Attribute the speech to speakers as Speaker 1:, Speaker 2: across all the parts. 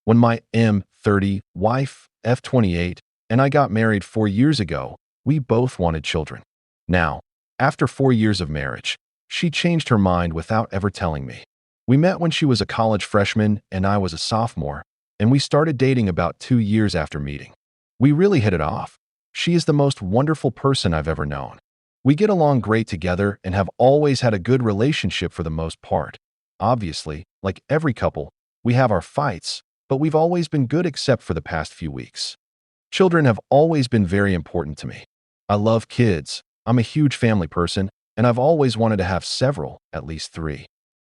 Speaker 1: When my M30 wife, F28, and I got married 4 years ago, we both wanted children. Now, after 4 years of marriage, she changed her mind without ever telling me. We met when she was a college freshman and I was a sophomore, and we started dating about 2 years after meeting. We really hit it off. She is the most wonderful person I've ever known. We get along great together and have always had a good relationship for the most part. Obviously, like every couple, we have our fights, but we've always been good except for the past few weeks. Children have always been very important to me. I love kids. I'm a huge family person, and I've always wanted to have several, at least 3.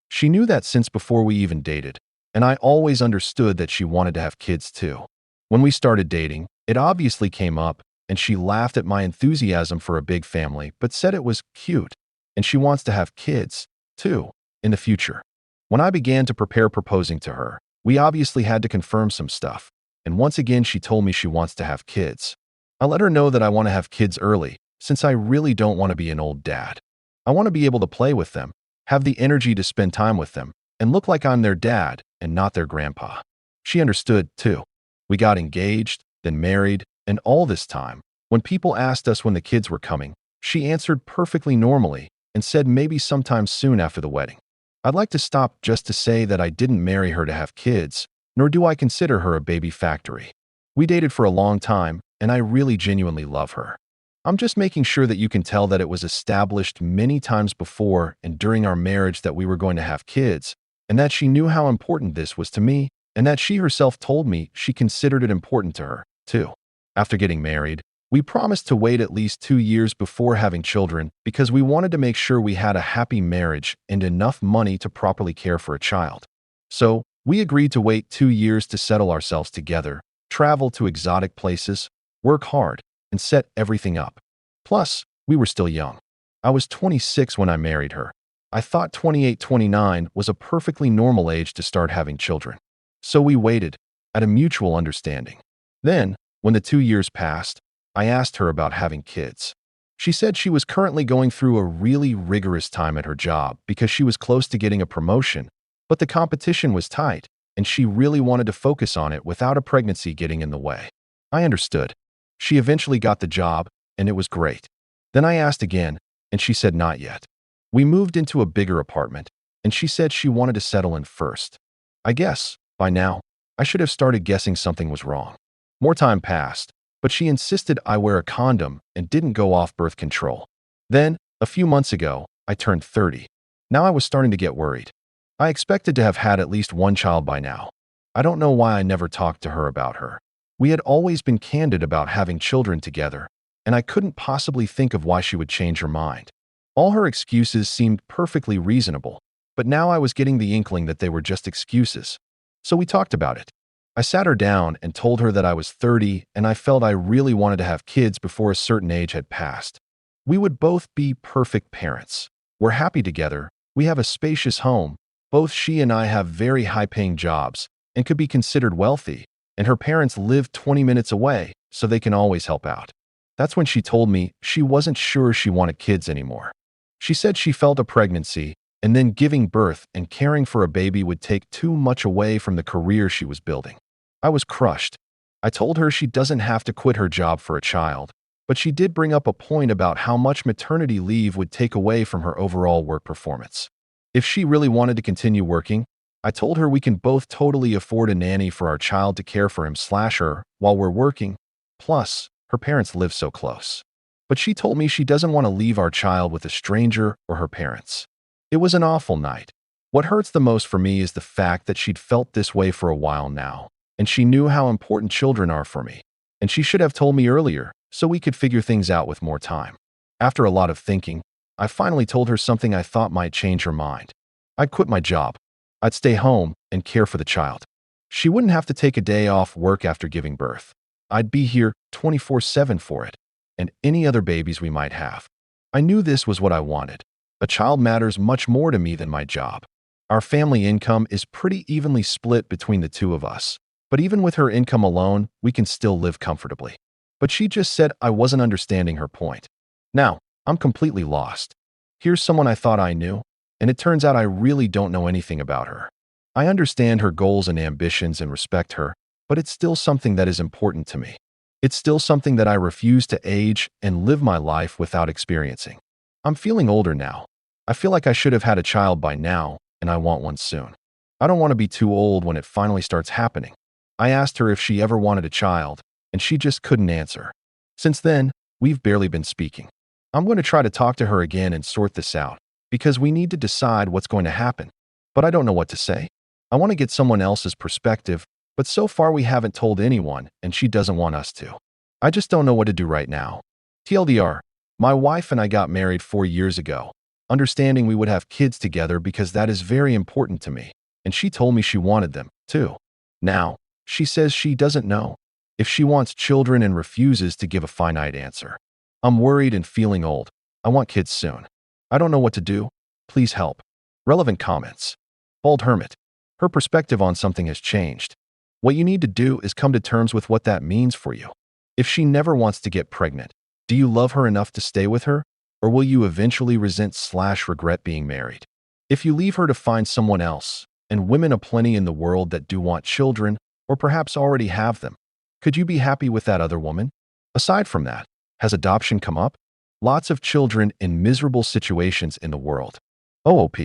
Speaker 1: She knew that since before we even dated, and I always understood that she wanted to have kids too. When we started dating, it obviously came up, and she laughed at my enthusiasm for a big family but said it was cute, and she wants to have kids, too, in the future. When I began to prepare proposing to her, we obviously had to confirm some stuff, and once again she told me she wants to have kids. I let her know that I want to have kids early, since I really don't want to be an old dad. I want to be able to play with them, have the energy to spend time with them, and look like I'm their dad and not their grandpa. She understood, too. We got engaged, then married, and all this time, when people asked us when the kids were coming, she answered perfectly normally and said maybe sometime soon after the wedding. I'd like to stop just to say that I didn't marry her to have kids, nor do I consider her a baby factory. We dated for a long time, and I really genuinely love her. I'm just making sure that you can tell that it was established many times before and during our marriage that we were going to have kids, and that she knew how important this was to me, and that she herself told me she considered it important to her, too. After getting married, we promised to wait at least 2 years before having children because we wanted to make sure we had a happy marriage and enough money to properly care for a child. So, we agreed to wait 2 years to settle ourselves together, travel to exotic places, work hard, and set everything up. Plus, we were still young. I was 26 when I married her. I thought 28, 29 was a perfectly normal age to start having children. So we waited, at a mutual understanding. Then, when the 2 years passed, I asked her about having kids. She said she was currently going through a really rigorous time at her job because she was close to getting a promotion, but the competition was tight, and she really wanted to focus on it without a pregnancy getting in the way. I understood. She eventually got the job, and it was great. Then I asked again, and she said not yet. We moved into a bigger apartment, and she said she wanted to settle in first. I guess, by now, I should have started guessing something was wrong. More time passed, but she insisted I wear a condom and didn't go off birth control. Then, a few months ago, I turned 30. Now I was starting to get worried. I expected to have had at least one child by now. I don't know why I never talked to her about her. We had always been candid about having children together, and I couldn't possibly think of why she would change her mind. All her excuses seemed perfectly reasonable, but now I was getting the inkling that they were just excuses. So we talked about it. I sat her down and told her that I was 30 and I felt I really wanted to have kids before a certain age had passed. We would both be perfect parents. We're happy together. We have a spacious home. Both she and I have very high-paying jobs and could be considered wealthy, and her parents live 20 minutes away, so they can always help out. That's when she told me she wasn't sure she wanted kids anymore. She said she felt a pregnancy, and then giving birth and caring for a baby would take too much away from the career she was building. I was crushed. I told her she doesn't have to quit her job for a child, but she did bring up a point about how much maternity leave would take away from her overall work performance. If she really wanted to continue working, I told her we can both totally afford a nanny for our child to care for him/her while we're working. Plus, her parents live so close. But she told me she doesn't want to leave our child with a stranger or her parents. It was an awful night. What hurts the most for me is the fact that she'd felt this way for a while now, and she knew how important children are for me. And she should have told me earlier, so we could figure things out with more time. After a lot of thinking, I finally told her something I thought might change her mind. I'd quit my job. I'd stay home and care for the child. She wouldn't have to take a day off work after giving birth. I'd be here 24/7 for it, and any other babies we might have. I knew this was what I wanted. A child matters much more to me than my job. Our family income is pretty evenly split between the two of us, but even with her income alone, we can still live comfortably. But she just said I wasn't understanding her point. Now, I'm completely lost. Here's someone I thought I knew, and it turns out I really don't know anything about her. I understand her goals and ambitions and respect her, but it's still something that is important to me. It's still something that I refuse to age and live my life without experiencing. I'm feeling older now. I feel like I should have had a child by now, and I want one soon. I don't want to be too old when it finally starts happening. I asked her if she ever wanted a child, and she just couldn't answer. Since then, we've barely been speaking. I'm going to try to talk to her again and sort this out, because we need to decide what's going to happen. But I don't know what to say. I want to get someone else's perspective, but so far we haven't told anyone, and she doesn't want us to. I just don't know what to do right now. TLDR, my wife and I got married 4 years ago, understanding we would have kids together because that is very important to me, and she told me she wanted them, too. Now, she says she doesn't know if she wants children and refuses to give a finite answer. I'm worried and feeling old. I want kids soon. I don't know what to do. Please help. Relevant comments. Bald Hermit. Her perspective on something has changed. What you need to do is come to terms with what that means for you. If she never wants to get pregnant, do you love her enough to stay with her? Or will you eventually resent/regret being married? If you leave her to find someone else, and women aplenty in the world that do want children, or perhaps already have them, could you be happy with that other woman? Aside from that, has adoption come up? Lots of children in miserable situations in the world. OOP.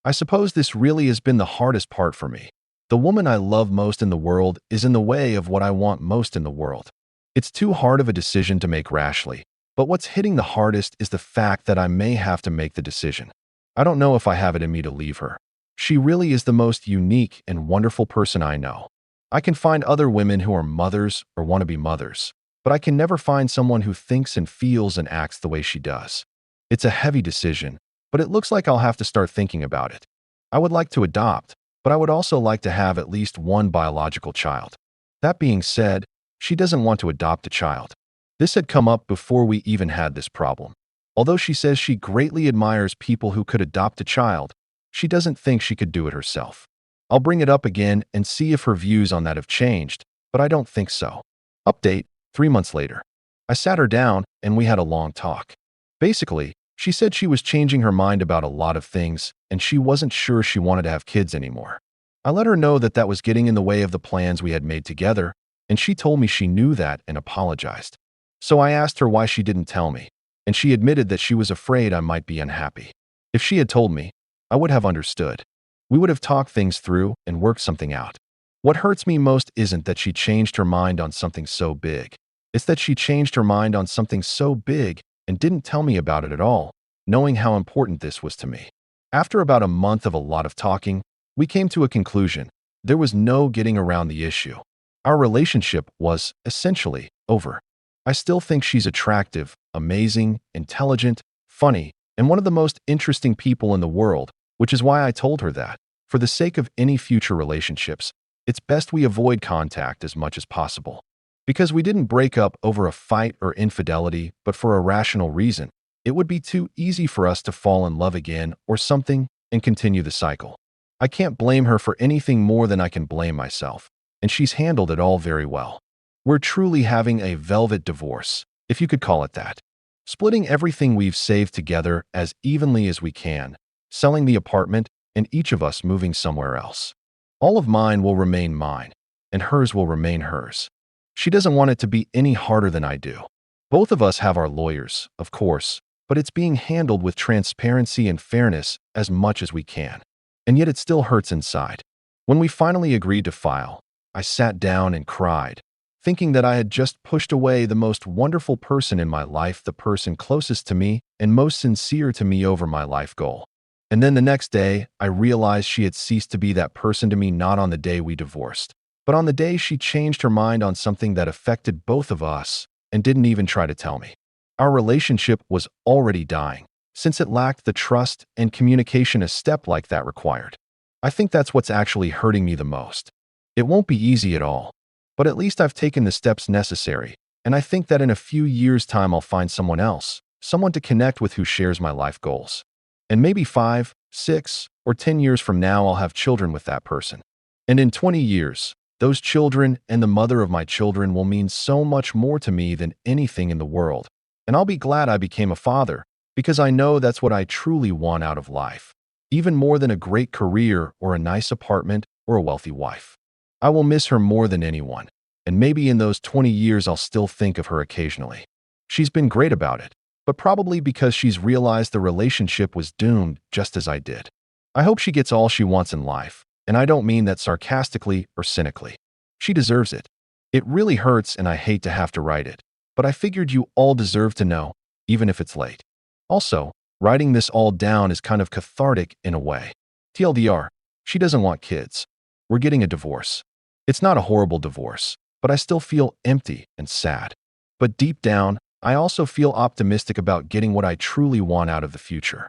Speaker 1: I suppose this really has been the hardest part for me. The woman I love most in the world is in the way of what I want most in the world. It's too hard of a decision to make rashly, but what's hitting the hardest is the fact that I may have to make the decision. I don't know if I have it in me to leave her. She really is the most unique and wonderful person I know. I can find other women who are mothers or want to be mothers, but I can never find someone who thinks and feels and acts the way she does. It's a heavy decision, but it looks like I'll have to start thinking about it. I would like to adopt, but I would also like to have at least one biological child. That being said, she doesn't want to adopt a child. This had come up before we even had this problem. Although she says she greatly admires people who could adopt a child, she doesn't think she could do it herself. I'll bring it up again and see if her views on that have changed, but I don't think so. Update, 3 months later. I sat her down and we had a long talk. Basically, she said she was changing her mind about a lot of things and she wasn't sure she wanted to have kids anymore. I let her know that that was getting in the way of the plans we had made together, and she told me she knew that and apologized. So I asked her why she didn't tell me, and she admitted that she was afraid I might be unhappy. If she had told me, I would have understood. We would have talked things through and worked something out. What hurts me most isn't that she changed her mind on something so big. It's that she changed her mind on something so big and didn't tell me about it at all, knowing how important this was to me. After about a month of a lot of talking, we came to a conclusion. There was no getting around the issue. Our relationship was, essentially, over. I still think she's attractive, amazing, intelligent, funny, and one of the most interesting people in the world, which is why I told her that, for the sake of any future relationships, it's best we avoid contact as much as possible. Because we didn't break up over a fight or infidelity, but for a rational reason, it would be too easy for us to fall in love again or something and continue the cycle. I can't blame her for anything more than I can blame myself, and she's handled it all very well. We're truly having a velvet divorce, if you could call it that. Splitting everything we've saved together as evenly as we can, selling the apartment, and each of us moving somewhere else. All of mine will remain mine, and hers will remain hers. She doesn't want it to be any harder than I do. Both of us have our lawyers, of course, but it's being handled with transparency and fairness as much as we can. And yet it still hurts inside. When we finally agreed to file, I sat down and cried, thinking that I had just pushed away the most wonderful person in my life, the person closest to me and most sincere to me over my life goal. And then the next day, I realized she had ceased to be that person to me, not on the day we divorced, but on the day she changed her mind on something that affected both of us and didn't even try to tell me. Our relationship was already dying, since it lacked the trust and communication a step like that required. I think that's what's actually hurting me the most. It won't be easy at all, but at least I've taken the steps necessary, and I think that in a few years' time I'll find someone else, someone to connect with who shares my life goals. And maybe 5, 6, or 10 years from now I'll have children with that person. And in 20 years, those children and the mother of my children will mean so much more to me than anything in the world. And I'll be glad I became a father, because I know that's what I truly want out of life. even more than a great career or a nice apartment or a wealthy wife. I will miss her more than anyone, and maybe in those 20 years I'll still think of her occasionally. She's been great about it, but probably because she's realized the relationship was doomed just as I did. I hope she gets all she wants in life, and I don't mean that sarcastically or cynically. She deserves it. It really hurts and I hate to have to write it, but I figured you all deserve to know, even if it's late. Also, writing this all down is kind of cathartic in a way. TLDR, she doesn't want kids. We're getting a divorce. It's not a horrible divorce, but I still feel empty and sad. But deep down, I also feel optimistic about getting what I truly want out of the future.